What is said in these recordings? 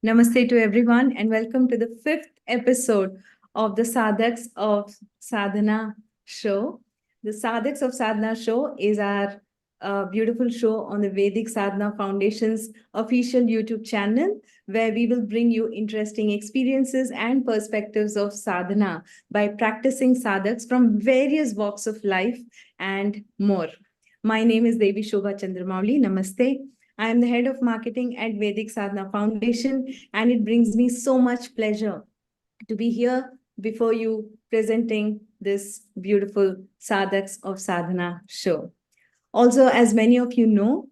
Namaste to everyone, and welcome to the fifth episode of the Sadhaks of Sadhana show. The Sadhaks of Sadhana show is our beautiful show on the Vedic Sadhana Foundation's official YouTube channel, where we will bring you interesting experiences and perspectives of sadhana by practicing sadhaks from various walks of life and more. My name is Devi Shobha Chandramauli. Namaste. I am the head of marketing at Vedic Sadhana Foundation, and it brings me so much pleasure to be here before you presenting this beautiful Sadhaks of Sadhana show. Also, as many of you know,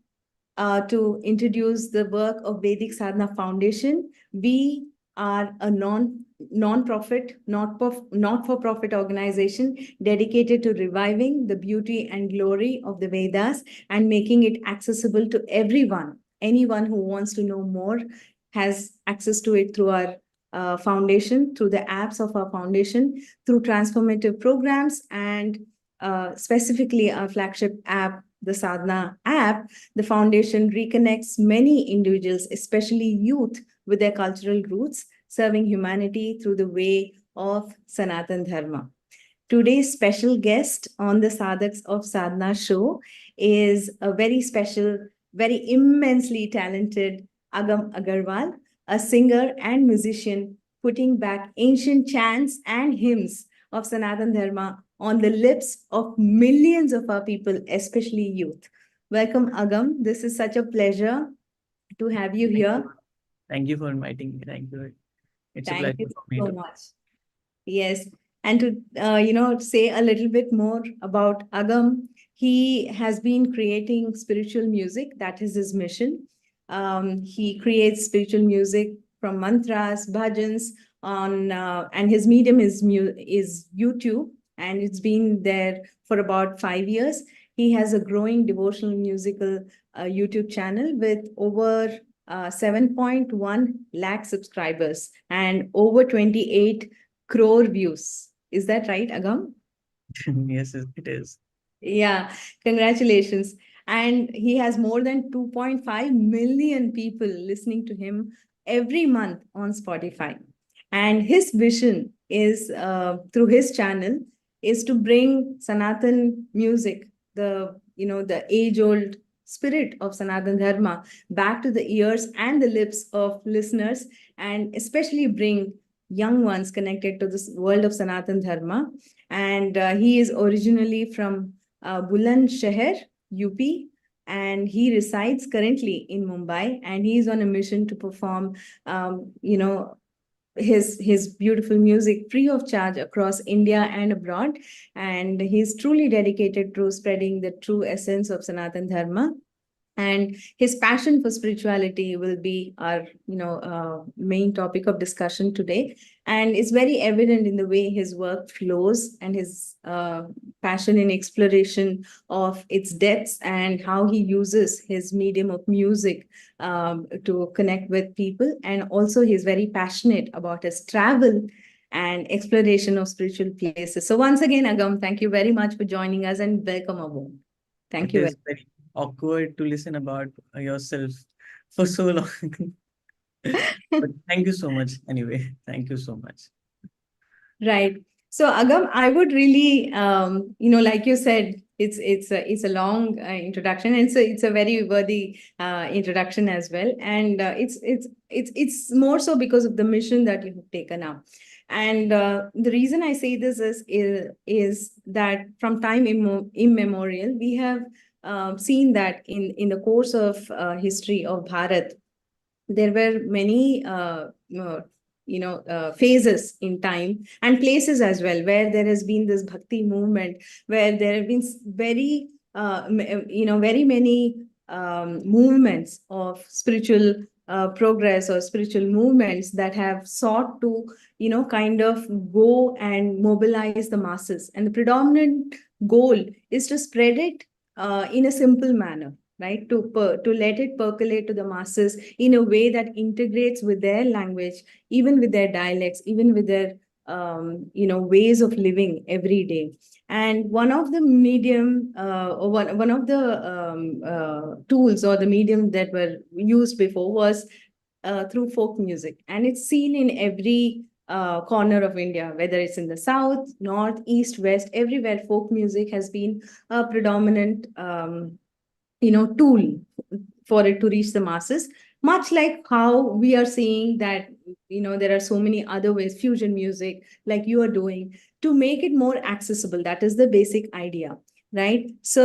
to introduce the work of Vedic Sadhana Foundation, we are a non-profit, not-for-profit organization dedicated to reviving the beauty and glory of the Vedas and making it accessible to everyone. Anyone who wants to know more has access to it through our foundation, through the apps of our foundation, through transformative programs, and specifically our flagship app, the Sadhana app. The foundation reconnects many individuals, especially youth, with their cultural roots, serving humanity through the way of Sanatan Dharma. Today's special guest on the Sadhaks of Sadhana show is a very special, very immensely talented Agam Aggarwal, a singer and musician putting back ancient chants and hymns of Sanatan Dharma on the lips of millions of our people, especially youth. Welcome, Agam. This is such a pleasure to have you here. Thank you for inviting me. Thank you. It's a Thank pleasure you for me so to. much. Yes. And to say a little bit more about Agam, he has been creating spiritual music. That is his mission. He creates spiritual music from mantras, bhajans, and his medium is YouTube, and it's been there for about 5 years. He has a growing devotional musical YouTube channel with over 7.1 lakh subscribers and over 28 crore views. Is that right, Agam? Yes, it is. Yeah, congratulations. And he has more than 2.5 million people listening to him every month on Spotify. And his vision is through his channel is to bring Sanatan music, the age-old spirit of Sanatan Dharma back to the ears and the lips of listeners, and especially bring young ones connected to this world of Sanatan Dharma. And he is originally from Buland Sheher, UP, and he resides currently in Mumbai, and he is on a mission to perform, his beautiful music free of charge across India and abroad. And he's truly dedicated to spreading the true essence of Sanatan Dharma, and his passion for spirituality will be our main topic of discussion today, and it's very evident in the way his work flows and his passion in exploration of its depths and how he uses his medium of music to connect with people. And also he's very passionate about his travel and exploration of spiritual places. So once again, Agam, thank you very much for joining us and welcome aboard. Thank It you. is very awkward to listen about yourself for so long. But thank you so much anyway. Thank you so much. Right. So Agam, I would really, like you said, it's a long introduction, and so it's a very worthy introduction as well. And it's more so because of the mission that you have taken up. And the reason I say this is that from time immemorial, we have seen that in the course of history of Bharat, there were many phases in time and places as well where there has been this bhakti movement, where there have been very many movements of spiritual progress or spiritual movements that have sought to kind of go and mobilize the masses, and the predominant goal is to spread it in a simple manner, right? To let it percolate to the masses in a way that integrates with their language, even with their dialects, even with their ways of living every day. And one of the medium, or one of the tools or the medium that were used before was through folk music, and it's seen in every corner of India, whether it's in the south, north, east, west, everywhere. Folk music has been a predominant, tool for it to reach the masses. Much like how we are seeing that, there are so many other ways, fusion music, like you are doing, to make it more accessible. That is the basic idea, right? So,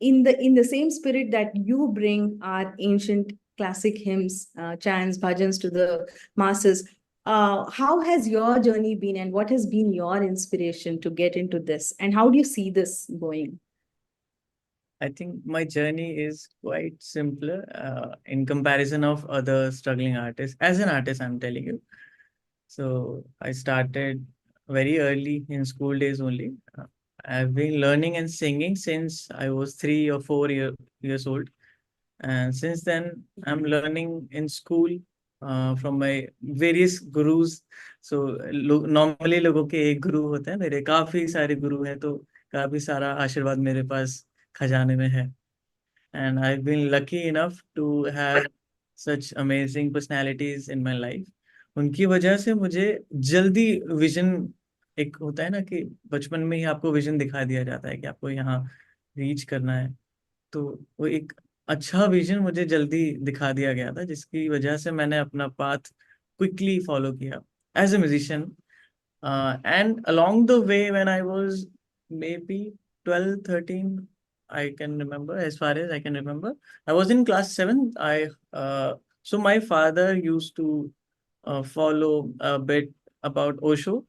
in the same spirit that you bring our ancient classic hymns, chants, bhajans to the masses, how has your journey been, and what has been your inspiration to get into this, and how do you see this going? I think my journey is quite simpler in comparison of other struggling artists. As an artist, I'm telling you. So I started very early in school days only. I've been learning and singing since I was 3 or 4 years old. And since then, I'm learning in school from my various gurus. So normally लोगों के एक गुरु होते हैं, मेरे काफी सारे गुरु हैं, तो काफी सारा आशीर्वाद मेरे पास खजाने में है. And I've been lucky enough to have such amazing personalities in my life. उनकी वजह से मुझे जल्दी विजन, एक होता है ना कि बचपन में ही आपको विजन दिखा दिया जाता है कि आपको यहाँ रीच करना है, तो वो एक अच्छा विजन मुझे जल्दी दिखा दिया गया था, जिसकी वजह से मैंने अपना पाथ क्विकली फॉलो किया as a musician. And along the way, when I was maybe 12, 13, I can remember, as far as I can remember, I was in class 7. So my father used to follow a bit about Osho.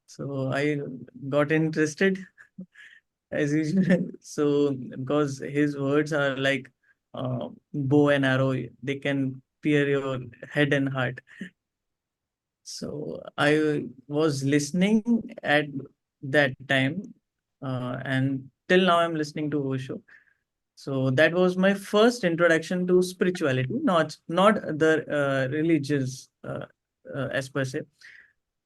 So I got interested as usual. So because his words are like bow and arrow, they can pierce your head and heart. So I was listening at that time, and till now I'm listening to Osho. So that was my first introduction to spirituality, not the religious as per se,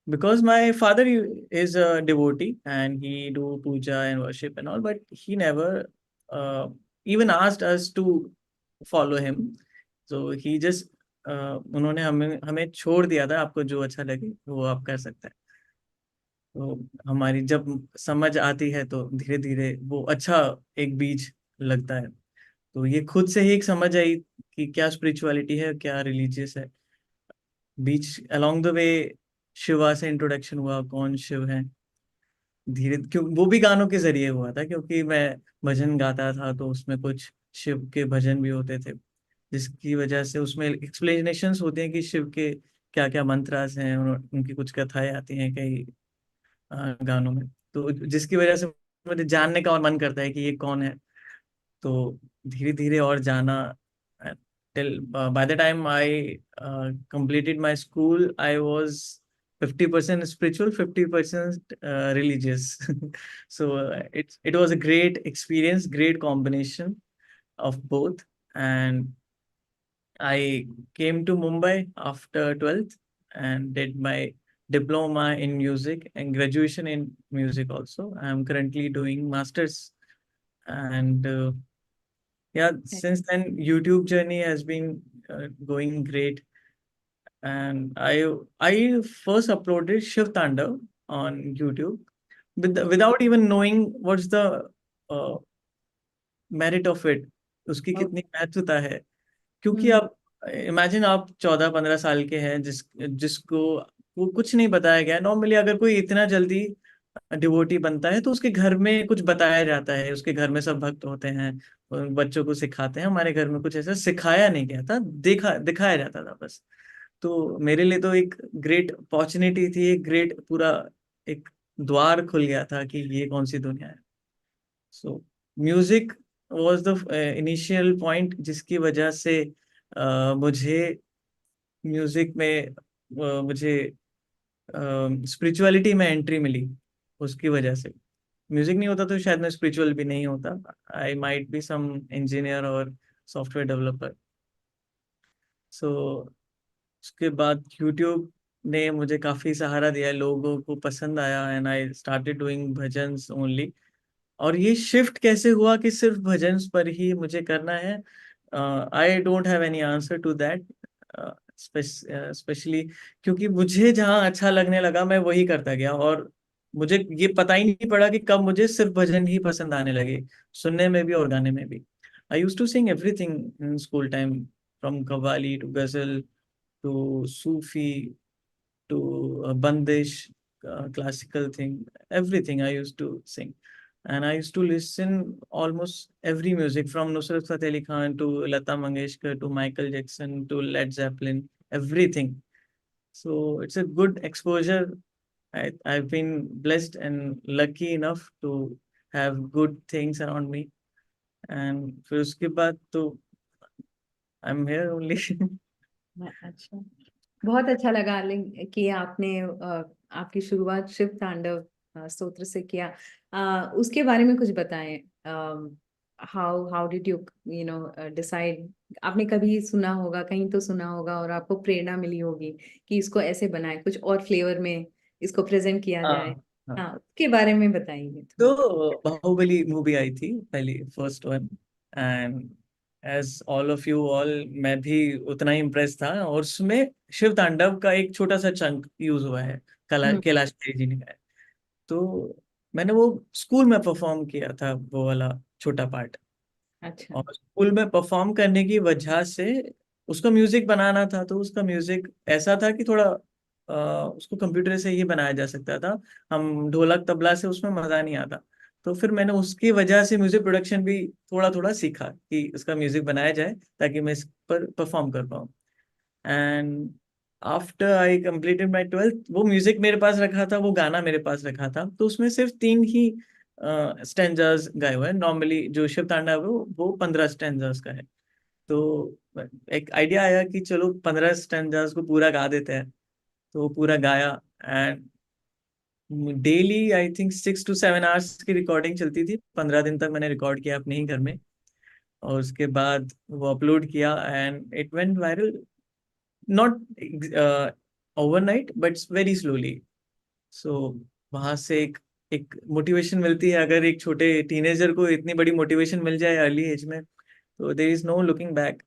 because my father is a devotee and he do puja and worship and all, but he never uh, even asked us to follow him. So he just उन्होंने हमें हमें छोड़ दिया था, आपको जो अच्छा लगे वो आप कर सकते हैं. तो हमारी जब समझ आती है तो धीरे धीरे वो अच्छा एक बीज लगता है. तो ये खुद से ही एक समझ आई कि क्या स्पिरिचुअलिटी है, क्या रिलीजियस है. बीच अलोंग द वे शिवा से इंट्रोडक्शन हुआ, कौन शिव है. धीरे क्यों वो भी गानों के जरिए हुआ था, क्योंकि मैं भजन गाता था, तो उसमें कुछ शिव के भजन भी होते थे, जिसकी वजह से उसमें एक्सप्लेनेशंस होते हैं कि शिव के क्या क्या मंत्रास हैं, उनकी कुछ कथाएं आती हैं कई गानों में. तो जिसकी वजह से मुझे जानने का और मन करता है कि ये कौन है. तो धीरे धीरे और जाना, till by the time I completed my school, I was 50% spiritual, 50% religious. So it was a great experience, great combination of both. And I came to Mumbai after 12th and did my diploma in music and graduation in music also. I'm currently doing masters. And yeah, since then, YouTube journey has been going great. And I first uploaded Shiv Tandav on YouTube without even knowing what's the uh, merit of it, उसकी कितनी महत्वता है. क्योंकि आप imagine, आप 14-15 साल के हैं, जिसको वो कुछ नहीं बताया गया. नॉर्मली अगर कोई इतना जल्दी डिवोटी बनता है तो उसके घर में कुछ बताया जाता है, उसके घर में सब भक्त होते हैं, बच्चों को सिखाते हैं. हमारे घर में कुछ ऐसा सिखाया नहीं गया था, दिखाया जाता था बस. तो मेरे लिए तो एक ग्रेट अपॉर्चुनिटी थी, एक ग्रेट पूरा एक द्वार खुल गया था कि ये कौन सी दुनिया है. सो music was the initial point, जिसकी वजह से मुझे म्यूजिक में मुझे स्पिरिचुअलिटी में एंट्री मिली. उसकी वजह से म्यूजिक नहीं होता तो शायद मैं स्पिरिचुअल भी नहीं होता. I might be some engineer और सॉफ्टवेयर डेवलपर. सो उसके बाद यूट्यूब ने मुझे काफी सहारा दिया, लोगों को पसंद आया, and I started doing bhajans only. और ये शिफ्ट कैसे हुआ कि सिर्फ भजन्स पर ही मुझे करना है, I don't have any answer to that. Specially क्योंकि मुझे जहाँ अच्छा लगने लगा मैं वही करता गया, और मुझे ये पता ही नहीं पड़ा कि कब मुझे सिर्फ भजन ही पसंद आने लगे, सुनने में भी और गाने में भी। I use to sing everything in school time, from qawwali to ghazal to Sufi to bandish, classical thing, everything I used to sing. And I used to listen almost every music from Nusrat Fateh Ali Khan to Lata Mangeshkar to Michael Jackson to Led Zeppelin, everything. So it's a good exposure. I've been blessed and lucky enough to have good things around me. And फिर उसके बाद तो I'm here only. अच्छा, बहुत अच्छा लगा कि आपने आपकी शुरुआत शिव तांडव स्तोत्र से किया। उसके बारे में कुछ बताएं। How did you you know decide? आपने कभी सुना होगा, कहीं तो सुना होगा और आपको प्रेरणा मिली होगी कि इसको ऐसे बनाए, कुछ और फ्लेवर में इसको प्रेजेंट किया जाए। हाँ हाँ। हाँ, उसके बारे में बताइए थोड़ा। तो बाहुबली मूवी आई थी पहली, first one, and as all of you all, मैं भी उतना ही इम्प्रेस था, और उसमें शिव तांडव का एक छोटा सा चंक यूज हुआ है, कला हम्म। कैलाश खेर जी ने गाया। तो मैंने वो स्कूल में परफॉर्म किया था, वो वाला छोटा पार्ट। अच्छा। और स्कूल में परफॉर्म करने की वजह से उसका म्यूजिक बनाना था, तो उसका म्यूजिक ऐसा था कि थोड़ा उसको कंप्यूटर से ही बनाया जा सकता था, हम ढोलक तबला से उसमें मजा नहीं आता। तो फिर मैंने उसकी वजह से म्यूजिक प्रोडक्शन भी थोड़ा थोड़ा सीखा कि उसका म्यूजिक बनाया जाए ताकि मैं इस पर परफॉर्म कर पाऊँ। And after I completed my twelfth, वो म्यूजिक मेरे पास रखा था, वो गाना मेरे पास रखा था, तो उसमें सिर्फ 3 ही स्टैंजास गाए हुए हैं। नॉर्मली जो शिव तांडव है वो 15 स्टैंजास का है। तो एक आइडिया आया कि चलो 15 स्टैंजास को पूरा गा देते हैं, तो वो पूरा गाया। And daily I think 6 to 7 hours की रिकॉर्डिंग चलती थी, 15 दिन तक मैंने रिकॉर्ड किया अपने ही घर में। और उसके बाद वो अपलोड किया and it went viral, not overnight but very slowly. So वहां से एक मोटिवेशन मिलती है, अगर एक छोटे टीनेजर को इतनी बड़ी मोटिवेशन मिल जाए अर्ली एज में, तो there is no looking back.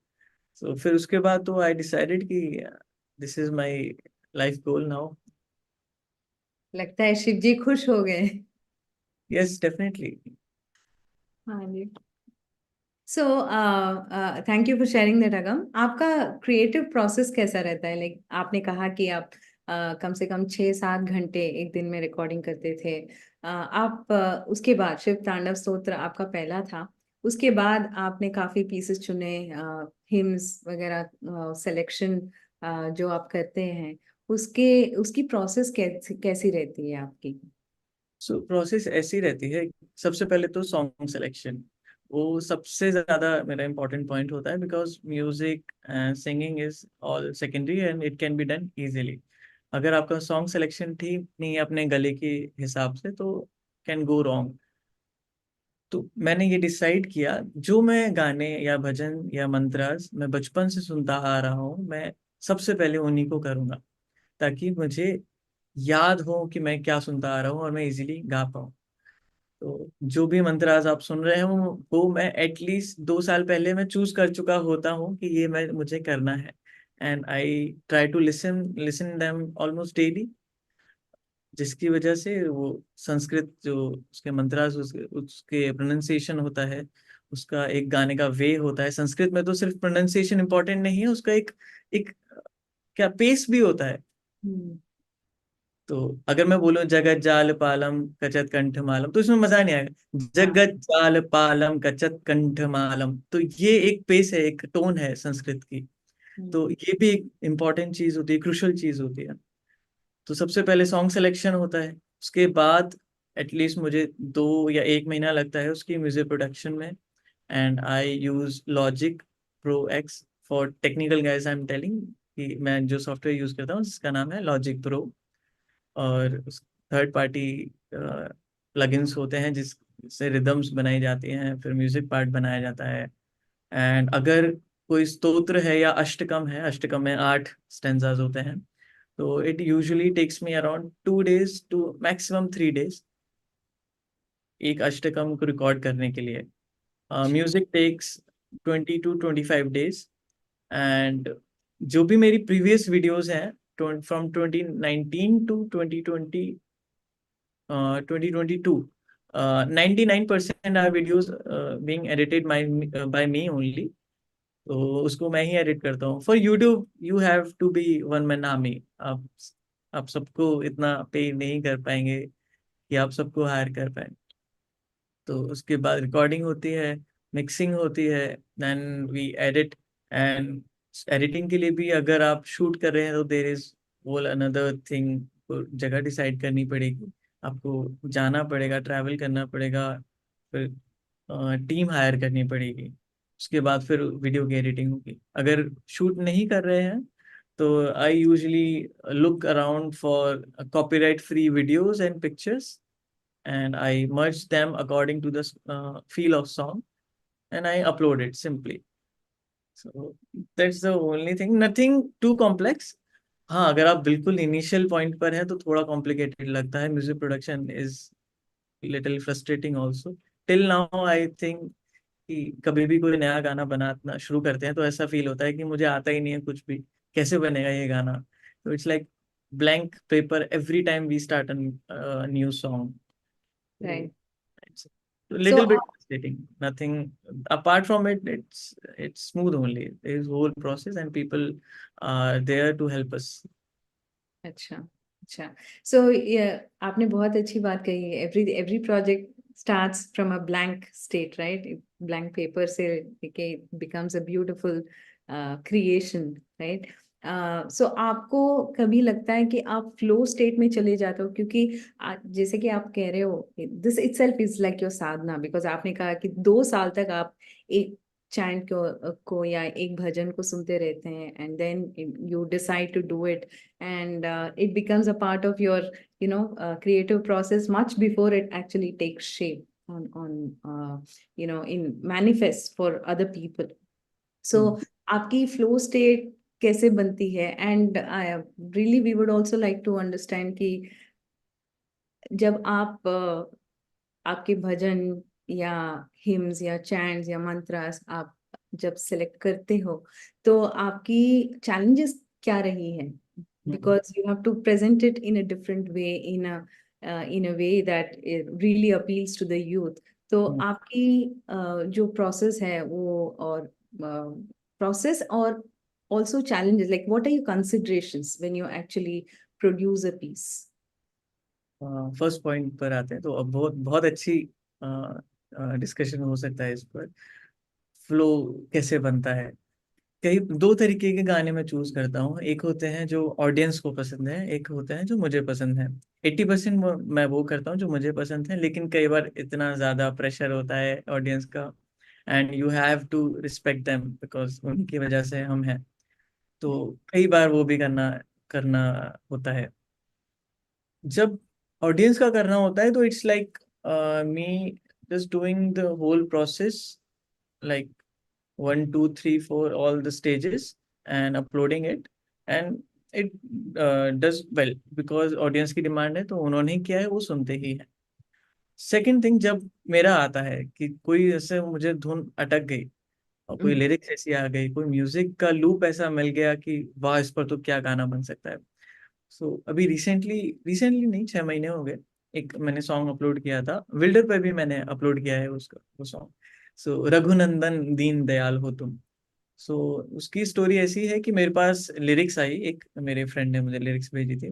So फिर उसके बाद तो आई डिसाइडेड कि this is my life goal now. लगता है शिव जी खुश हो गए। Yes definitely. हाँ जी। So thank you for sharing that Agam. आपका क्रिएटिव प्रोसेस कैसा रहता है? लाइक आपने कहा कि आप कम से कम 6-7 घंटे एक दिन में रिकॉर्डिंग करते थे। आप उसके बाद शिव तांडव स्तोत्र आपका पहला था, उसके बाद आपने काफी पीसेस चुने, हिम्स वगैरह सिलेक्शन जो आप करते हैं, उसके उसकी प्रोसेस कैसी कैसी रहती है आपकी? सो प्रोसेस ऐसी रहती है, सबसे पहले तो सॉन्ग सिलेक्शन, वो सबसे ज्यादा मेरा इंपॉर्टेंट पॉइंट होता है, because music singing is all secondary and it can be done easily. अगर आपका सॉन्ग सिलेक्शन ठीक नहीं है अपने गले के हिसाब से, तो कैन गो रॉन्ग। तो मैंने ये डिसाइड किया, जो मैं गाने या भजन या मंत्रास मैं बचपन से सुनता आ रहा हूँ, मैं सबसे पहले उन्हीं को करूंगा, ताकि मुझे याद हो कि मैं क्या सुनता आ रहा हूँ और मैं इजीली गा पाऊँ। तो जो भी मंत्रास आप सुन रहे हो, वो मैं एटलीस्ट 2 साल पहले मैं चूज कर चुका होता हूँ कि ये मैं मुझे करना है। And I try to listen listen them almost daily, जिसकी वजह से वो संस्कृत जो उसके मंत्रास, उसके प्रोनाउंसिएशन होता है, उसका एक गाने का वे होता है। संस्कृत में तो सिर्फ प्रोनाउंसिएशन इंपॉर्टेंट नहीं है, उसका एक क्या पेस भी होता है। हम्म। तो अगर मैं बोलूं जगत जाल पालम कचत कंठ मालम, तो इसमें मजा नहीं आएगा। हाँ। जगत जाल पालम कचत कंठ मालम, तो ये एक पेस है, एक टोन है संस्कृत की। हम्म। तो ये भी एक इम्पॉर्टेंट चीज होती है, क्रुशियल चीज होती है। तो सबसे पहले सॉन्ग सिलेक्शन होता है, उसके बाद एटलीस्ट मुझे 2 या 1 महीना लगता है उसकी म्यूजिक प्रोडक्शन में। And I use logic pro x, for technical guys I am telling कि मैं जो सॉफ्टवेयर यूज करता हूँ जिसका नाम है लॉजिक प्रो। और थर्ड पार्टी प्लगइन्स होते हैं जिससे रिदम्स बनाई जाती हैं, फिर म्यूजिक पार्ट बनाया जाता है। एंड अगर कोई स्तोत्र है या अष्टकम है, अष्टकम में 8 स्टेंजाज होते हैं, तो it usually takes me around 2 days to maximum 3 days एक अष्टकम को रिकॉर्ड करने के लिए। Music takes 20 to 25 days। And जो भी मेरी प्रीवियस वीडियोस हैं from 2019 to 2020 2022, 99% are videos being edited by me only. तो उसको मैं ही एडिट करता हूँ। For YouTube you have to be one man army. आप सबको इतना पे नहीं कर पाएंगे कि आप सबको हायर कर पाए। तो उसके बाद रिकॉर्डिंग होती है, मिक्सिंग होती है, then we edit. And editing के लिए भी अगर आप शूट कर रहे हैं तो there is whole another thing. जगह डिसाइड करनी पड़ेगी, आपको जाना पड़ेगा, ट्रैवल करना पड़ेगा, फिर टीम हायर करनी पड़ेगी। उसके बाद फिर वीडियो की एडिटिंग होगी। अगर शूट नहीं कर रहे हैं तो I usually look around for copyright free videos and pictures, and I merge them according to the feel of song, and I upload it simply. So that's the only thing, nothing too complex. हाँ, अगर आप बिल्कुल initial point पर हैं तो थोड़ा complicated लगता है। Music production is little frustrating also. Till now I think कि कभी भी कोई नया गाना बनाना शुरू करते हैं तो ऐसा फील होता है कि मुझे आता ही नहीं है कुछ भी, कैसे बनेगा ये गाना। तो it's like blank paper every time we start a new song. Right. It's a little So, bit frustrating. Nothing apart from it, it's smooth only. There's whole process and people are there to help us. अच्छा, अच्छा। सो ये आपने बहुत अच्छी बात कही है। Every project starts from a blank state, right? Blank paper से लेके becomes a beautiful creation, right? So आपको कभी लगता है कि आप फ्लो स्टेट में चले जाते हो? क्योंकि जैसे कि आप कह रहे हो, this itself is like your Sadhana, because आपने कहा कि 2 साल तक आप एक चैंट को या एक भजन को सुनते रहते हैं, and then you decide to do it, and it becomes a part of your creative process much before it actually takes shape on in manifest for other people. So Hmm. आपकी flow state कैसे बनती है? And really we would also like to understand कि जब आप आपके भजन या hymns या चैंट्स या मंत्रास आप जब सिलेक्ट करते हो, तो आपकी चैलेंजेस क्या रही हैं? Hmm. Because you have to present it in a different way, in a way that it really appeals to the youth. तो Hmm. आपकी जो प्रोसेस है वो, और प्रोसेस और also challenges, like what are your considerations when you actually produce a piece? First point पर आते हैं तो अब बहुत बहुत अच्छी डिस्कशन हो सकता है इस पर। फ्लो कैसे बनता है? कई दो तरीके के गाने मैं चूज करता हूँ। एक होते हैं जो ऑडियंस को पसंद है, एक होते हैं जो मुझे पसंद है। 80% मैं वो करता हूँ जो मुझे पसंद है, लेकिन कई बार इतना ज्यादा प्रेशर होता है ऑडियंस का, and you have to respect them because उनकी वजह से हम हैं। तो कई बार वो भी करना करना होता है। जब ऑडियंस का करना होता है तो it's like me just doing the whole process, like 1, 2, 3, 4 all the stages and uploading it, and it does well because audience की डिमांड है तो उन्होंने किया है, वो सुनते ही है। सेकंड थिंग, जब मेरा आता है कि कोई ऐसे मुझे धुन अटक गई और कोई Mhm. लिरिक्स ऐसी आ गई, कोई म्यूजिक का लूप ऐसा मिल गया कि वाह इस पर तो क्या गाना बन सकता है। सो अभी रिसेंटली रिसेंटली नहीं, 6 महीने हो गए, एक मैंने सॉन्ग अपलोड किया था, विल्डर पे भी मैंने अपलोड किया है उसका वो सॉन्ग। सो रघुनंदन दीन दयाल हो तुम। सो उसकी स्टोरी ऐसी है कि मेरे पास लिरिक्स आई, एक मेरे फ्रेंड ने मुझे लिरिक्स भेजी थी।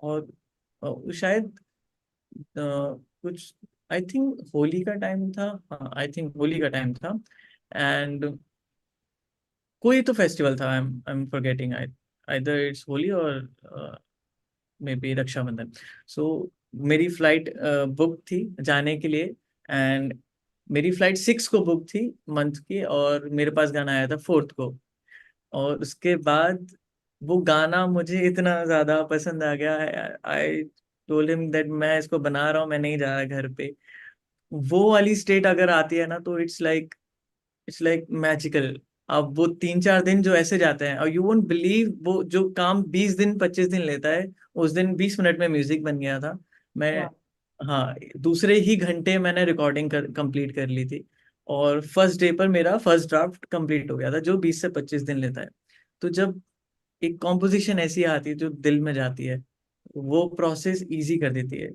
और वो शायद कुछ, आई थिंक होली का टाइम था। हाँ, आई थिंक होली का टाइम था। एंड कोई तो फेस्टिवल था, I am forgetting, I either it's Holi और मे बी रक्षाबंधन। सो मेरी फ्लाइट बुक थी जाने के लिए, एंड मेरी फ्लाइट 6 को बुक थी मंथ की, और मेरे पास गाना आया था 4th को। और उसके बाद वो गाना मुझे इतना ज्यादा पसंद आ गया, आई टोल्ड हिम दैट मैं इसको बना रहा हूँ, मैं नहीं जा रहा घर पे। वो वाली स्टेट अगर आती है ना तो इट्स लाइक मैजिकल। अब वो 3, 4 दिन जो ऐसे जाते हैं, और यू वोंट बिलीव, वो जो काम 20 दिन 25 दिन लेता है, उस दिन 20 मिनट में म्यूजिक बन गया था। मैं, Wow. हाँ, दूसरे ही घंटे मैंने रिकॉर्डिंग कंप्लीट कर ली थी, और फर्स्ट डे पर मेरा फर्स्ट ड्राफ्ट कंप्लीट हो गया था, जो 20 से 25 दिन लेता है। तो जब एक कॉम्पोजिशन ऐसी आती है जो दिल में जाती है, वो प्रोसेस इजी कर देती है।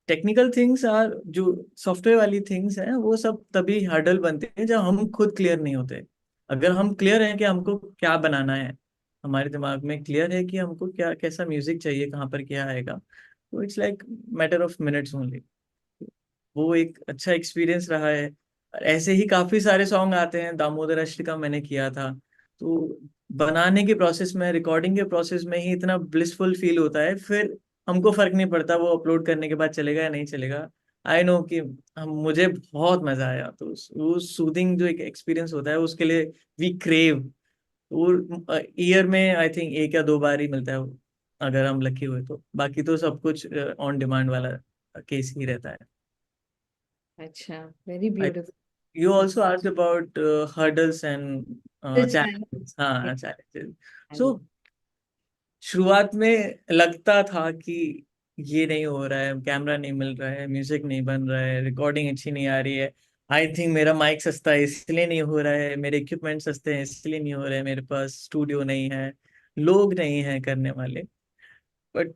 टेक्निकल थिंग्स आर, जो सॉफ्टवेयर वाली थिंग्स हैं, वो सब तभी हर्डल बनते हैं जब हम खुद क्लियर नहीं होते। अगर हम क्लियर हैं कि हमको क्या बनाना है, हमारे दिमाग में क्लियर है कि हमको क्या कैसा म्यूजिक चाहिए, कहाँ पर क्या आएगा, तो it's like matter of minutes only. वो एक अच्छा एक्सपीरियंस रहा है। ऐसे ही काफी सारे सॉन्ग आते हैं, दामोदर अष्टका मैंने किया था, तो बनाने के प्रोसेस में, रिकॉर्डिंग के प्रोसेस में ही इतना ब्लिसफुल फील होता है, फिर हमको फर्क नहीं पड़ता वो अपलोड करने के बाद चलेगा या नहीं चलेगा। आई नो कि हम मुझे बहुत मजा आया, तो वो सूदिंग जो एक एक्सपीरियंस होता है उसके लिए वी क्रेव। वो ईयर में आई थिंक एक या दो बार ही मिलता है वो, अगर हम लकी हुए तो। बाकी तो सब कुछ ऑन डिमांड वाला केस ही रहता है। अच्छा, very I, beautiful. you also asked about hurdles and challenges. हाँ, challenges. So शुरुआत में लगता था कि ये नहीं हो रहा है, कैमरा नहीं मिल रहा है, म्यूजिक नहीं बन रहा है, रिकॉर्डिंग अच्छी नहीं आ रही है। आई थिंक मेरा माइक सस्ता है इसलिए नहीं हो रहा है, मेरे इक्विपमेंट सस्ते हैं इसलिए नहीं हो रहे हैं, मेरे पास स्टूडियो नहीं है, लोग नहीं है करने वाले। बट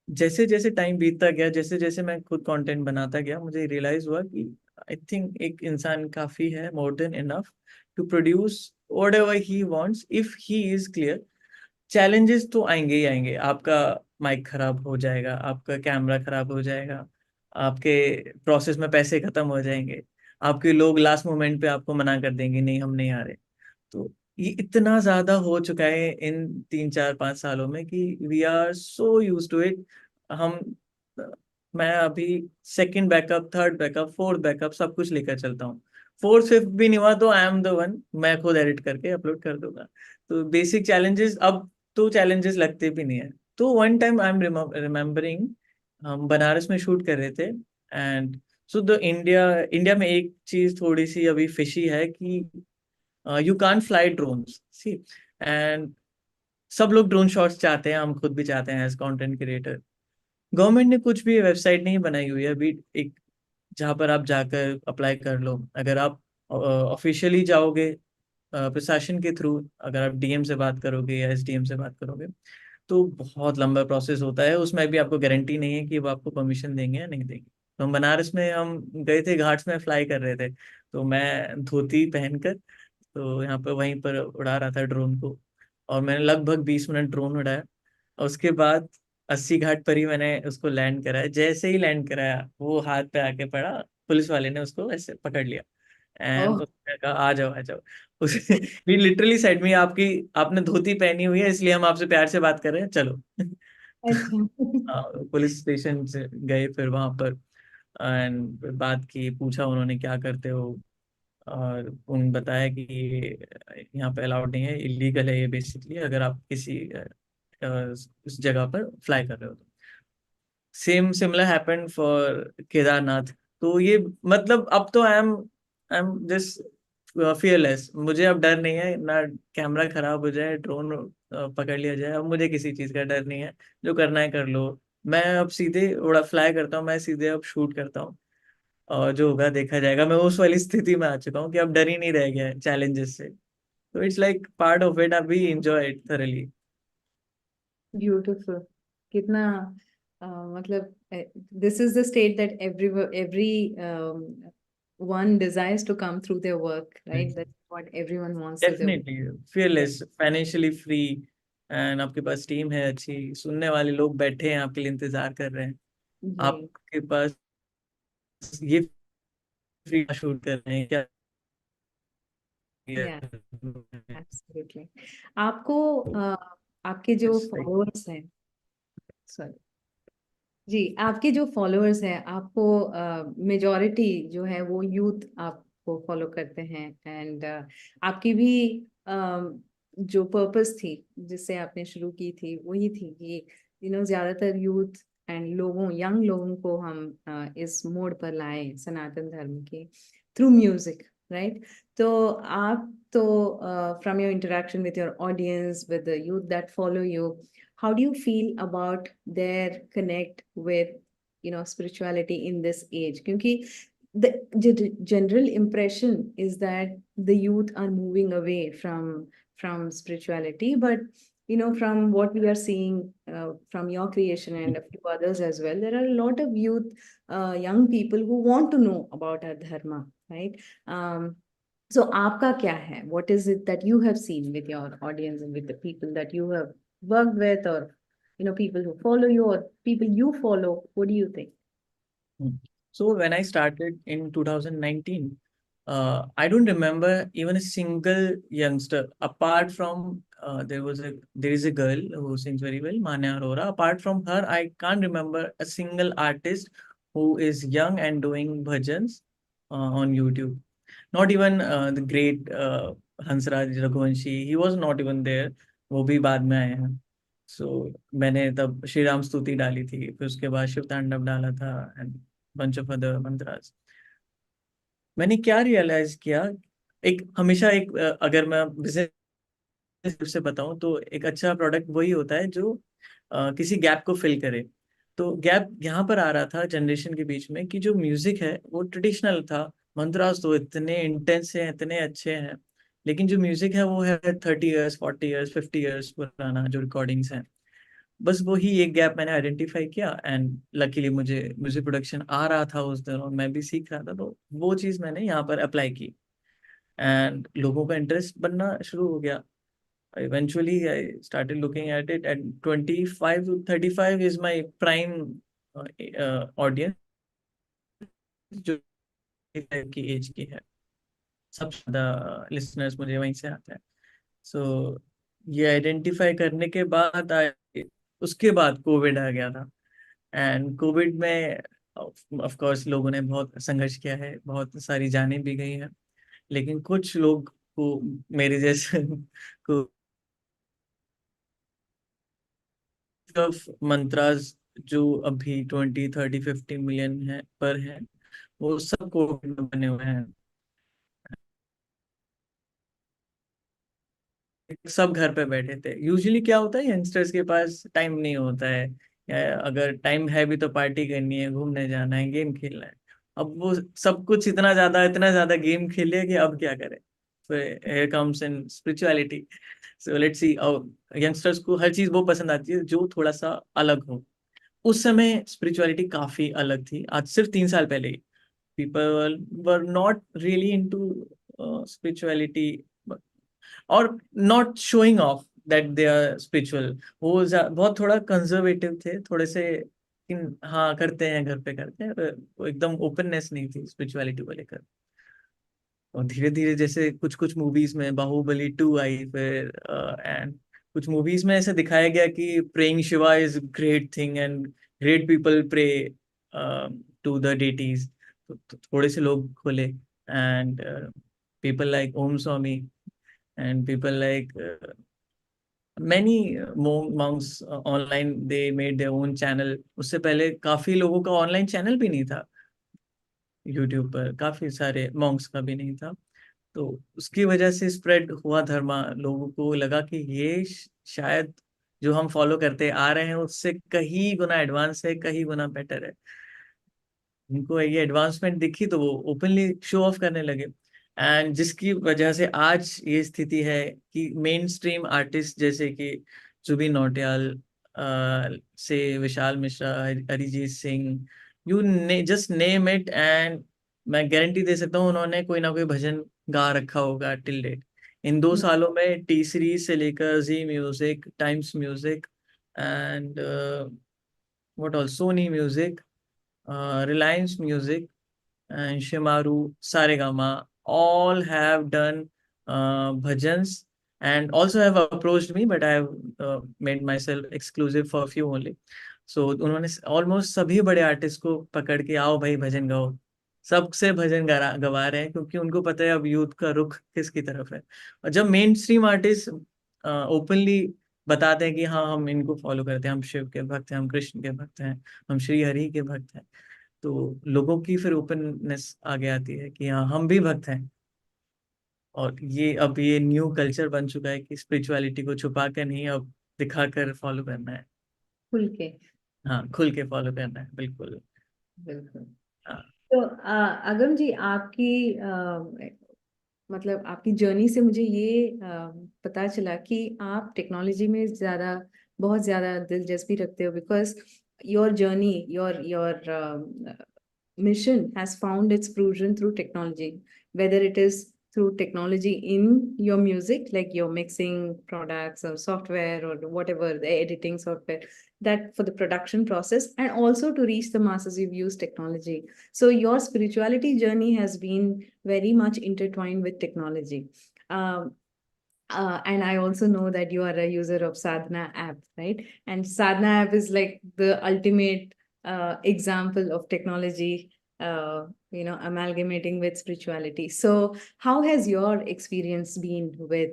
जैसे जैसे टाइम बीतता गया, जैसे जैसे मैं खुद कंटेंट बनाता गया, मुझे रियलाइज हुआ कि आई थिंक एक इंसान काफी है, more than enough to produce whatever he wants if he is clear. Challenges तो आएंगे ही आएंगे, आपका माइक खराब हो जाएगा, आपका कैमरा खराब हो जाएगा, आपके प्रोसेस में पैसे खत्म हो जाएंगे, आपके लोग लास्ट मोमेंट पे आपको मना कर देंगे, नहीं हम नहीं आ रहे। तो ये इतना ज्यादा हो चुका है इन 3 4 5 सालों में कि we are so use to it. हम मैं अभी second backup, third backup, fourth backup सब कुछ लेकर चलता हूँ। फोर्थ फिफ्थ भी नहीं हुआ तो आई एम द वन, मैं खुद एडिट करके अपलोड कर दूंगा। तो बेसिक चैलेंजेस अब तो चैलेंजेस लगते भी नहीं है। तो one time I am remembering, हम बनारस में शूट कर रहे थे, and so the India India में एक चीज थोड़ी सी अभी फिशी है कि you can't fly drones, see. And सब लोग ड्रोन शॉट्स चाहते हैं, हम खुद भी चाहते हैं एज कंटेंट क्रिएटर। गवर्नमेंट ने कुछ भी वेबसाइट नहीं बनाई हुई है अभी, एक जहाँ पर आप जाकर अप्लाई कर लो। अगर आप ऑफिशियली जाओगे प्रशासन के थ्रू, अगर आप डीएम से बात करोगे या एसडीएम से बात करोगे, तो बहुत लंबा प्रोसेस होता है, उसमें भी आपको गारंटी नहीं है कि वो आपको परमिशन देंगे या नहीं देंगे। तो हम बनारस में हम गए थे, घाट्स में फ्लाई कर रहे थे, तो मैं धोती पहनकर तो यहाँ पे वहीं पर उड़ा रहा था ड्रोन को, और मैंने लगभग 20 मिनट ड्रोन उड़ाया। और उसके बाद 80 घाट पर ही मैंने उसको लैंड कराया। जैसे ही लैंड कराया वो हाथ पे आके पड़ा, पुलिस वाले ने उसको ऐसे पकड़ लिया, एंड ओह, उसने कहा आ जाओ आ जाओ। उस लिटरली साइड में, आपकी आपने धोती पहनी हुई है इसलिए हम आपसे प्यार से बात कर रहे हैं, चलो। अच्छा। हाँ, पुलिस स्टेशन से गए फिर वहां पर, एंड बात की, पूछा उन्होंने क्या करते हो, और उन बताया कि ये यहाँ पे अलाउड नहीं है, इलीगल है ये बेसिकली, अगर आप किसी उस जगह पर फ्लाई कर रहे हो तो। Same similar happened for Kedarnath. तो ये मतलब अब तो आई एम जस्ट फियरलेस, मुझे अब डर नहीं है ना, कैमरा खराब हो जाए, ड्रोन पकड़ लिया जाए, अब मुझे किसी चीज का डर नहीं है। जो करना है कर लो। मैं अब सीधे उड़ा फ्लाई करता हूँ, मैं सीधे अब शूट करता हूँ, और जो होगा देखा जाएगा। मैं उस वाली स्थिति में आ चुका हूँ कि अब डर ही नहीं रह गया है चैलेंजेस से। तो it's like part of it, अभी एंजॉय इट थरली। ब्यूटीफुल। कितना मतलब this is the state that every one desires to come through their work, right? That's what everyone wants to do. Definitely fearless, financially free, and आपके पास team है अच्छी, सुनने वाले लोग बैठे हैं आपके लिए, इंतजार कर रहे हैं। जी, आपके पास ये फ्री शूट कर रहे हैं क्या। yeah, absolutely. आपको आपके जो इट्स लाइक फॉलोअर्स हैं, सॉरी जी, आपके जो फॉलोअर्स हैं, आपको मेजॉरिटी जो है वो यूथ आपको फॉलो करते हैं, एंड आपकी भी जो पर्पस थी जिससे आपने शुरू की थी वही थी कि ज्यादातर यूथ एंड यंग लोगों को हम इस मोड़ पर लाए सनातन धर्म के थ्रू म्यूजिक, राइट? तो आप तो from your interaction with your audience, with the youth that follow you, how do you feel about their connect with spirituality in this age? Kyunki the general impression is that the youth are moving away from from spirituality, but from what we are seeing from your creation and a few others as well, there are a lot of youth, young people who want to know about our dharma, right? So aapka kya hai? What is it that you have seen with your audience and with the people that you have worked with, or people who follow you or people you follow? What do you think? So when I started in 2019, I don't remember even a single youngster apart from there is a girl who sings very well, Manya Arora. Apart from her, I can't remember a single artist who is young and doing bhajans on YouTube. Not even the great Hansraj Raghuvanshi. He was not even there. वो भी बाद में आए हैं. So मैंने तब श्री राम स्तुति डाली थी, फिर उसके बाद शिव तांडव डाला था and bunch of other mantras. मैंने क्या रियलाइज किया, एक हमेशा एक अगर मैं बिजनेस से बताऊं तो एक अच्छा प्रोडक्ट वही होता है जो किसी गैप को फिल करे. तो गैप यहाँ पर आ रहा था जनरेशन के बीच में कि जो म्यूजिक है वो ट्रेडिशनल था. मंत्रास तो इतने इंटेंस हैं, इतने अच्छे हैं, लेकिन जो म्यूजिक है वो है 30 ईयर्स, 40 ईयर्स, 50 ईयर्स पुराना जो रिकॉर्डिंग्स हैं. बस वही एक गैप मैंने आइडेंटिफाई किया एंड लकीली मुझे म्यूजिक प्रोडक्शन आ रहा था उस दिन और मैं भी सीख रहा था, तो वो चीज़ मैंने यहाँ पर अप्लाई की एंड लोगों का इंटरेस्ट बनना शुरू हो गया. Eventually I started looking at it at 25 to 35 is my prime audience जो की एज की है. सबसे ज़्यादा लिसनर्स मुझे वहीं से आते हैं. सो ये आइडेंटिफाई करने के बाद उसके बाद कोविड आ गया था एंड कोविड में ऑफ कोर्स लोगों ने बहुत संघर्ष किया है, बहुत सारी जानें भी गई हैं, लेकिन कुछ लोग को मेरे जैसे को ऑफ मंत्रास जो अभी 20, 30, 50 मिलियन है पर है, वो सब कोविड में बने हुए हैं. सब घर पे बैठे थे. यूजुअली क्या होता है, यंगस्टर्स के पास टाइम नहीं होता है, या अगर टाइम है भी तो पार्टी करनी है, घूमने जाना है, गेम खेलना है. अब वो सब कुछ इतना ज्यादा गेम खेले कि अब क्या करें. फिर here comes in spirituality. So let's see. Youngsters को हर चीज वो पसंद आती है जो थोड़ा सा अलग हो. उस समय स्पिरिचुअलिटी काफी अलग थी. आज सिर्फ 3 साल पहले people were not really into spirituality और not showing off that they are spiritual. वो बहुत थोड़ा कंजर्वेटिव थे, थोड़े से हाँ करते हैं, घर पे करते हैं. वो एकदम ओपननेस नहीं थी स्पिरिचुअलिटी को लेकर. और धीरे धीरे जैसे कुछ कुछ मूवीज में बाहुबली 2 आई, फिर एंड कुछ मूवीज में ऐसे दिखाया गया कि praying Shiva is great thing and great people pray to the deities. तो थोड़े से लोग खोले and people like Om Swami and people like many monks online, they made their own channel. उससे पहले काफी लोगों का ऑनलाइन चैनल भी नहीं था यूट्यूब पर, काफी सारे मॉन्क्स का भी नहीं था. तो उसकी वजह से स्प्रेड हुआ धर्मा. लोगों को लगा कि ये शायद जो हम फॉलो करते आ रहे हैं उससे कहीं गुना एडवांस है, कहीं गुना बेटर है. उनको ये एडवांसमेंट दिखी तो वो ओपनली शो ऑफ करने लगे. एंड जिसकी वजह से आज ये स्थिति है कि मेन स्ट्रीम आर्टिस्ट जैसे कि जुबिन नौटियाल से Vishal Mishra, Arijit Singh, you just name it, and मैं गारंटी दे सकता हूँ उन्होंने कोई ना कोई भजन गा रखा होगा टिल डेट. इन 2 सालों में टी सीरीज से लेकर Zee Music, Times Music and what all Sony Music, Reliance Music and Shimaru, Saregama, all have done bhajans and also have approached me, but I have made myself exclusive for a few only. So उन्होंने almost सभी बड़े artist को पकड़ के आओ भाई भजन गाओ. सबसे भजन गवा रहे हैं क्योंकि उनको पता है अब यूथ का रुख किसकी तरफ है. और जब मेन स्ट्रीम आर्टिस्ट ओपनली बताते हैं कि हाँ हम इनको फॉलो करते हैं, हम शिव के भक्त हैं, हम कृष्ण के भक्त हैं, हम श्री हरि के भक्त हैं, तो लोगों की फिर ओपननेस आगे आती है कि हाँ हम भी भक्त हैं. और ये अब ये न्यू कल्चर बन चुका है कि स्पिरिचुअलिटी को छुपा कर नहीं, अब दिखा कर फॉलो करना है. खुल के. हाँ खुल के फॉलो करना है, बिल्कुल. बिल्कुल. हाँ. तो अगम जी, आपकी मतलब आपकी जर्नी से मुझे ये पता चला कि आप टेक्नोलॉजी में बहुत ज्यादा दिलचस्पी रखते हो, because your journey, your mission has found its fruition through technology, whether it is through technology in your music, like your mixing products or software or whatever, the editing software, that for the production process, and also to reach the masses, you've used technology. So your spirituality journey has been very much intertwined with technology. Um, and I also know that you are a user of Sadhana app, right? And Sadhana app is like the ultimate example of technology, amalgamating with spirituality. So, how has your experience been with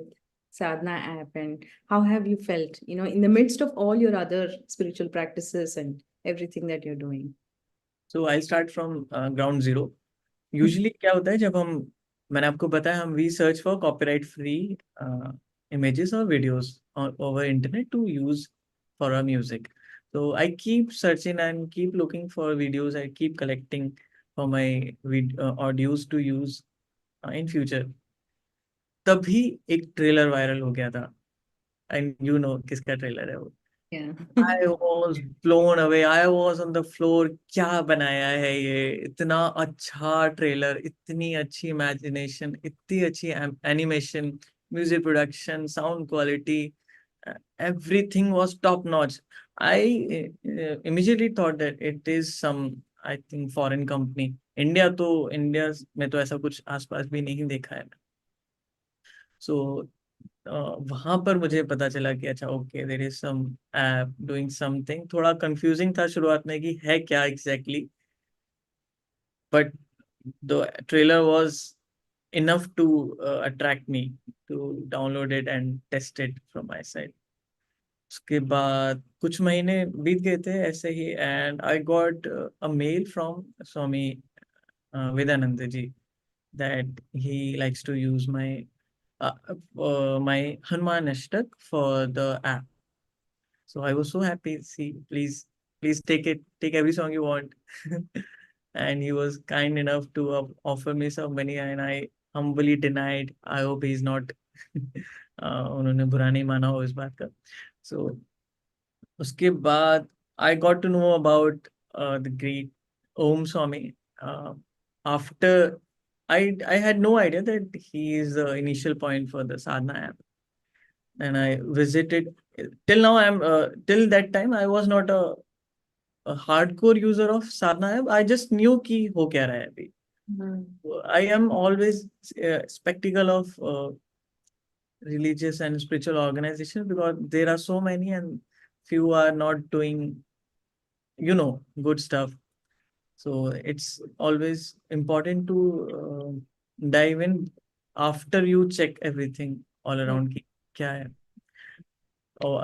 Sadhana app, and how have you felt, in the midst of all your other spiritual practices and everything that you're doing? So I'll start from ground zero. Usually क्या होता है जब हम, मैंने आपको बताया, हम we search for copyright free images or videos over internet to use for our music. So I keep searching and keep looking for videos. I keep collecting for my audios to use in future. तभी एक trailer viral हो गया था, and you know किसका trailer है वो. Yeah. I was blown away. I was on the floor. क्या बनाया है ये, इतना अच्छा ट्रेलर, इतनी अच्छी इमेजिनेशन, इतनी अच्छी animation, music production, sound quality, everything was top notch. I immediately thought that it is some, I think, foreign company. India में तो ऐसा कुछ आसपास भी नहीं देखा है. सो वहां पर मुझे पता चला कि अच्छा, okay, there is some app doing something. थोड़ा कंफ्यूजिंग था शुरुआत में कि है क्या exactly, but the trailer was enough to attract me to download it and test it from my side. उसके बाद कुछ महीने बीत गए थे ऐसे ही, and I got a mail from Swami Vedanand ji that he likes to use my Hanuman Ashtak for the app. So I was so happy. See, please take it, take every song you want. And he was kind enough to offer me some money, and I humbly denied. I hope he's not उन्होंने बुरा नहीं माना हो इस बात का. So उसके बाद I got to know about the great Om Swami. After I had no idea that he is the initial point for the Sadhana app, and I visited. Till now, till that time I was not a hardcore user of Sadhana app. I just knew कि हो क्या रहा है अभी. I am always skeptical of religious and spiritual organizations because there are so many and few are not doing, good stuff. So it's always important to dive in after you check everything all around ki kya hai. Oh,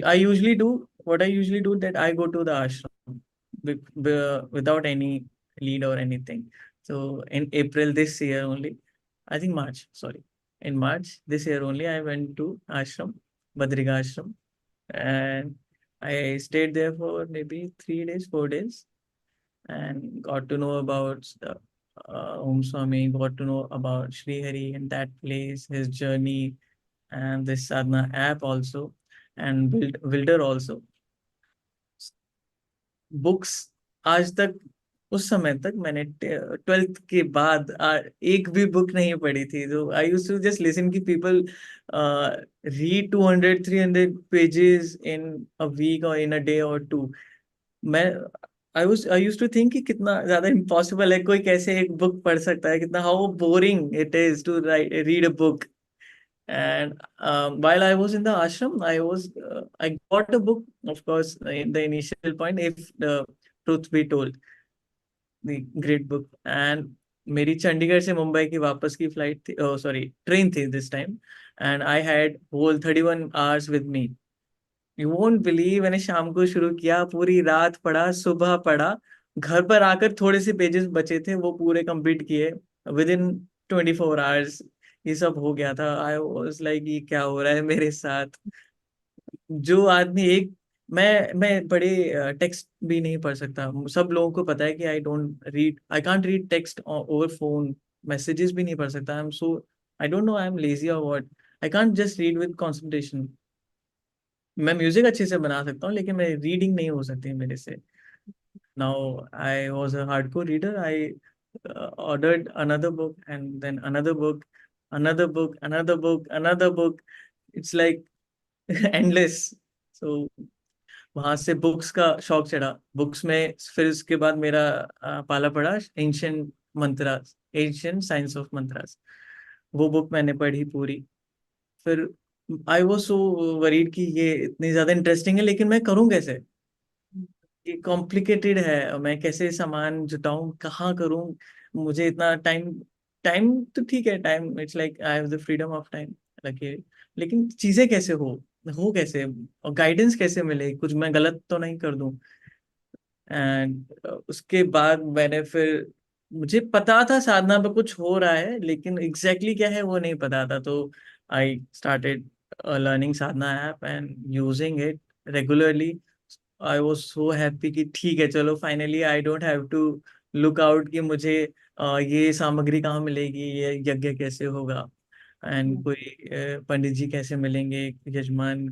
I usually do what I usually do, that I go to the ashram without any lead or anything. So in April this year only, I think March, sorry, in March this year only, I went to ashram, Badriga ashram, and I stayed there for maybe 3 days, 4 days, and got to know about the Om Swami, got to know about Sri Hari and that place, his journey, and this Sadhana app also, and Wilder also. Books, आज तक, उस समय तक मैंने 12th के बाद एक भी बुक नहीं पढ़ी थी. तो I used to just listen की people read 200 300 pages in a week और इन अ डे और टू. मैं आई यूज्ड टू थिंक कि कितना ज्यादा इम्पॉसिबल है, कोई कैसे एक बुक पढ़ सकता है, कितना how boring it is to read a book. And while I was in the ashram, I got a book, of course, in the initial point, if the truth be told, the great book. And मेरी चंडीगढ़ से मुंबई की वापस की flight थी, sorry train थी this time, and I had whole 31 hours with me. You won't believe, मैंने शाम को शुरू किया, पूरी रात पढ़ा, सुबह पढ़ा, घर पर आकर थोड़े से पेजेस बचे थे वो पूरे कंप्लीट किए विद इन 24 आवर्स. ये सब हो गया था. आई वाज लाइक ये क्या हो रहा है मेरे साथ. जो आदमी एक, मैं बड़े टेक्स्ट भी नहीं पढ़ सकता. सब लोगों को पता है कि I can't read text over phone, messages भी नहीं पढ़ सकता. I am so I don't know, I'm lazy or what. I can't just read with concentration. मैं म्यूजिक अच्छे से बना सकता हूँ लेकिन मेरी रीडिंग नहीं हो सकती मेरे से. Now I was a hardcore reader. I ordered another book and then another book, another book, another book, another book. It's like endless. So वहां से बुक्स का शौक चढ़ा. बुक्स में फिर उसके बाद मेरा पाला पड़ा ancient mantras, ancient science of mantras. वो बुक मैंने पढ़ी पूरी. फिर आई वाज सो वरीड कि ये इतनी ज्यादा इंटरेस्टिंग है लेकिन मैं करूं कैसे. ये कॉम्प्लिकेटेड है, मैं कैसे सामान जुटाऊं, कहाँ करूं. मुझे इतना टाइम, टाइम तो ठीक है, time it's like I have the freedom of time रखिए. लेकिन चीजें कैसे हो कैसे, और गाइडेंस कैसे मिले, कुछ मैं गलत तो नहीं कर दूं. एंड उसके बाद मैंने फिर, मुझे पता था साधना पे कुछ हो रहा है लेकिन एग्जैक्टली क्या है वो नहीं पता था. तो I started learning Sadhana app and using it regularly. I was so happy कि ठीक है चलो finally I don't have to look out कि मुझे ये सामग्री कहाँ मिलेगी, ये यज्ञ कैसे होगा, एंड कोई पंडित जी कैसे मिलेंगे, यजमान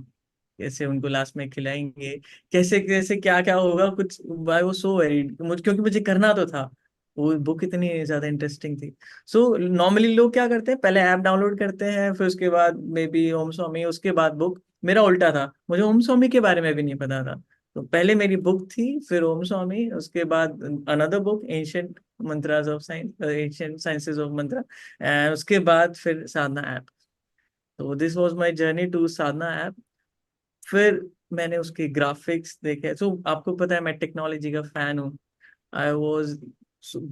कैसे उनको लास्ट में खिलाएंगे, कैसे कैसे क्या क्या होगा कुछ. आई वाज सो वरीड मुझे, क्योंकि मुझे करना तो था. वो बुक इतनी ज्यादा इंटरेस्टिंग थी. सो नॉर्मली लोग क्या करते हैं, पहले ऐप डाउनलोड करते हैं, फिर उसके बाद मे बी ओम स्वामी, उसके बाद बुक. मेरा उल्टा था, मुझे ओम स्वामी के बारे में भी नहीं पता था. तो पहले मेरी बुक थी, फिर ओम स्वामी, उसके बाद another book ancient mantras of science, ancient sciences of mantra, and उसके बाद फिर साधना ऐप. तो this was my journey to Sadhana app. फिर मैंने उसके ग्राफिक्स देखे. सो आपको पता है मैं टेक्नोलॉजी का फैन हूँ. I was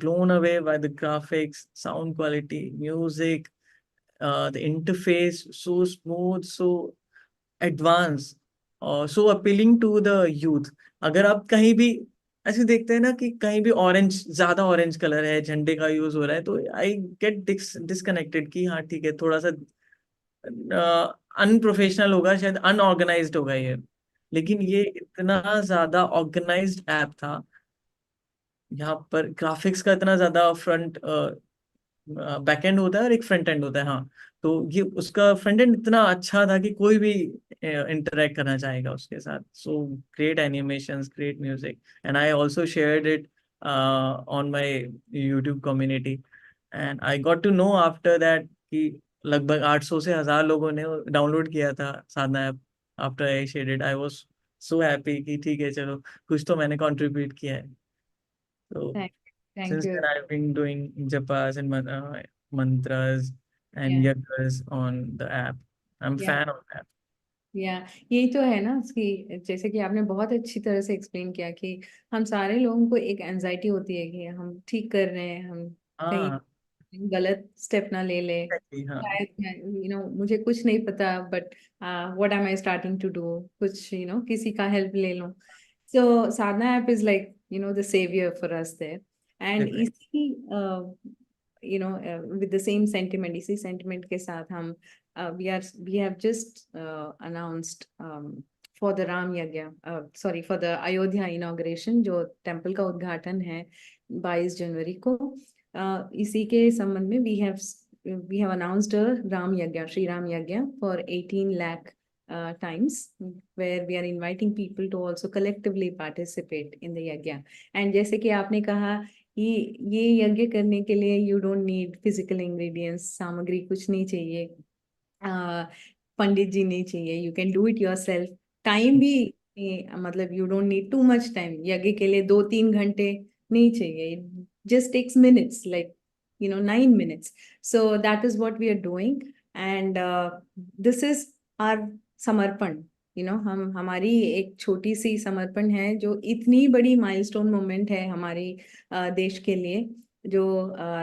blown away by the graphics, sound quality, music, the interface, so smooth, so advanced, और so appealing to the youth. अगर आप कहीं भी ऐसे देखते हैं ना कि कहीं भी ऑरेंज, ज्यादा ऑरेंज कलर है, झंडे का यूज हो रहा है, तो आई गेट डिस्कनेक्टेड कि हाँ ठीक है, थोड़ा सा अनप्रोफेशनल होगा शायद, अनऑर्गेनाइज्ड होगा ये. लेकिन ये इतना ज्यादा ऑर्गेनाइज्ड ऐप था. यहाँ पर ग्राफिक्स का इतना ज्यादा फ्रंट बैक एंड होता है और एक फ्रंट एंड होता है. हाँ, तो ये उसका फ्रंट एंड इतना अच्छा था कि कोई भी इंटरेक्ट करना चाहेगा उसके साथ. So great animations, great music, and I also shared it on my YouTube community. And I got to know after that कि लगभग 800 से 1000 लोगों ने डाउनलोड किया था Sadhana app. After I shared it I was so happy कि ठीक है चलो, कुछ तो मैंने कंट्रीब्यूट किया है. So Thank thank since you. then, I've been doing japas and mantras and Yeah, yagas on the app. I'm yeah. fan of that. या यही तो है ना कि जैसे कि आपने बहुत अच्छी तरह से एक्सप्लेन किया कि हम सारे लोगों को एक एंजाइटी होती है कि हम ठीक कर रहे हैं, हम कहीं हाँ, गलत स्टेप ना ले ले. exactly, हाँ, शायद मुझे कुछ नहीं पता, but what am I starting to do, कुछ किसी का हेल्प ले लो. So Sadhana app is like the saviour for us there. And definitely. इसी विद द सेम सेंटिमेंट, इसी सेंटिमेंट के साथ हम we have just announced for the Ram Yagya, sorry, for the Ayodhya inauguration, जो टेम्पल का उद्घाटन है 22 जनवरी को. इसी के संबंध में we have announced a Ram Yagya, Shri Ram Yagya for 18 lakh times, where we are inviting people to also collectively participate in the yagya. And जैसे कि आपने कहा ये यज्ञ करने के लिए you don't need physical ingredients, सामग्री कुछ नहीं चाहिए, पंडित जी नहीं चाहिए, you can do it yourself. Time भी मतलब you don't need to much time. यज्ञ के लिए 2-3 घंटे नहीं चाहिए, just takes minutes, like 9 minutes. So that is what we are doing. And this is our Samarpan. हम हमारी एक छोटी सी समर्पण है, जो इतनी बड़ी माइलस्टोन मोमेंट है हमारी देश के लिए, जो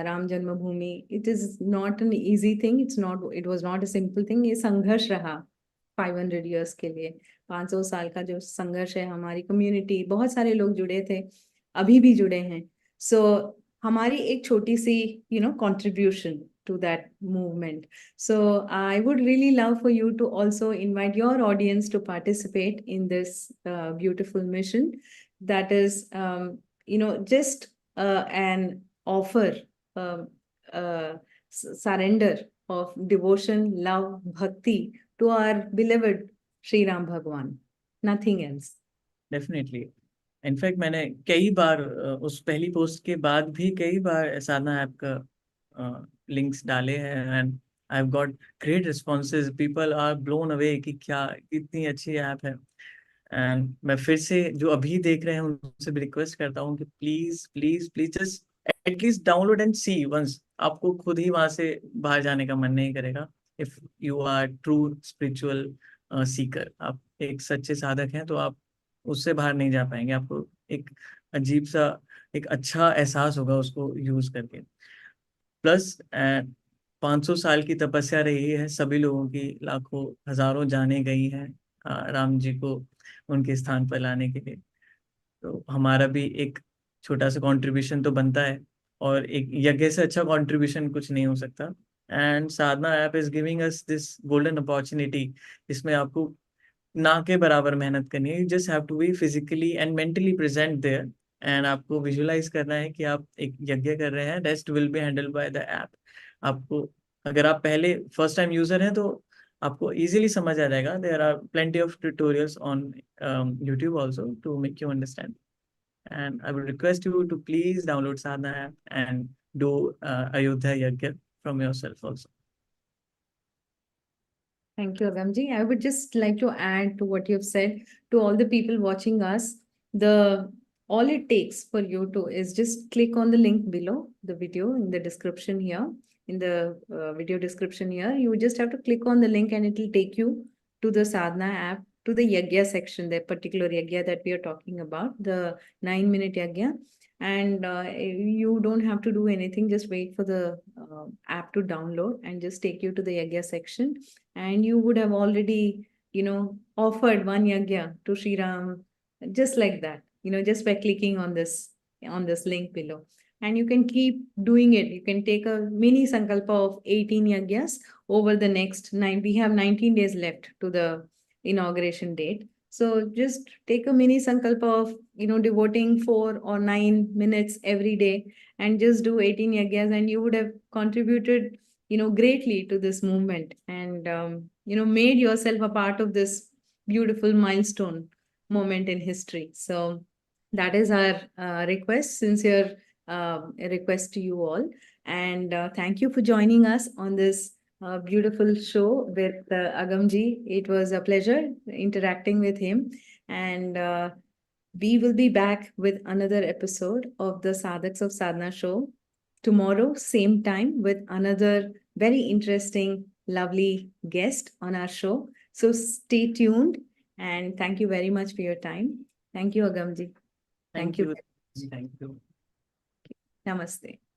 राम जन्मभूमि. It is not an easy thing, it was not a simple thing. ये संघर्ष रहा 500 ईयर्स के लिए. 500 साल का जो संघर्ष है, हमारी कम्युनिटी, बहुत सारे लोग जुड़े थे, अभी भी जुड़े हैं. सो हमारी एक छोटी सी contribution to that movement. So I would really love for you to also invite your audience to participate in this beautiful mission. That is just an offer, surrender of devotion, love, bhakti to our beloved Sri Ram Bhagwan. Nothing else. Definitely in fact मैंने कई बार उस पहली post के बाद भी कई बार साधना app का links डाले हैं and I have got great responses. People are blown away कि क्या कितनी अच्छी ऐप है. एंड मैं फिर से जो अभी देख रहे हैं उनसे भी रिक्वेस्ट करता हूँ कि please please please just at least download and see once. आपको खुद ही वहां से बाहर जाने का मन नहीं करेगा. If you are true spiritual seeker, आप एक सच्चे साधक हैं, तो आप उससे बाहर नहीं जा पाएंगे. आपको एक अजीब सा एक अच्छा एहसास होगा उसको यूज करके. प्लस 500 साल की तपस्या रही है सभी लोगों की, लाखों हजारों जाने गई हैं राम जी को उनके स्थान पर लाने के लिए. तो हमारा भी एक छोटा सा कंट्रीब्यूशन तो बनता है, और एक यज्ञ से अच्छा कंट्रीब्यूशन कुछ नहीं हो सकता. And Sadhana app is giving us this golden opportunity. इसमें आपको ना के बराबर मेहनत करनी है. You just have to be physically and mentally present there, and आपको विजुलाइज करना है कि आप एक यज्ञ कर रहे हैं. Rest will be handled by the app. आपको, अगर आप पहले फर्स्ट टाइम यूजर हैं, तो आपको इजीली समझ आ जाएगा. There are plenty of tutorials on YouTube also to make you understand. And I would request you to please download Sadhana app and do Ayodhya Yagya from yourself also. Thank you, Agamji. I would just like to add to what you've said to all the people watching us. The all it takes for you to is just click on the link below the video in the description here. In the video description here, you just have to click on the link and it will take you to the Sadhana app, to the Yagya section, the particular Yagya that we are talking about, the 9-minute Yagya. And you don't have to do anything, just wait for the app to download and just take you to the Yagya section. And you would have already, offered one Yagya to Sri Ram, just like that, just by clicking on this link below. And you can keep doing it. You can take a mini sankalpa of 18 Yagyas over the next 9. We have 19 days left to the inauguration date. So just take a mini sankalpa of, devoting 4 or 9 minutes every day and just do 18 yagyas, and you would have contributed, greatly to this movement, and, made yourself a part of this beautiful milestone moment in history. So that is our request, sincere request to you all. And thank you for joining us on this beautiful show with Agamji. It was a pleasure interacting with him. And we will be back with another episode of the Sadhaks of Sadhana show tomorrow, same time, with another very interesting, lovely guest on our show. So stay tuned, and thank you very much for your time. Thank you, Agamji. Thank you. Thank you. Namaste.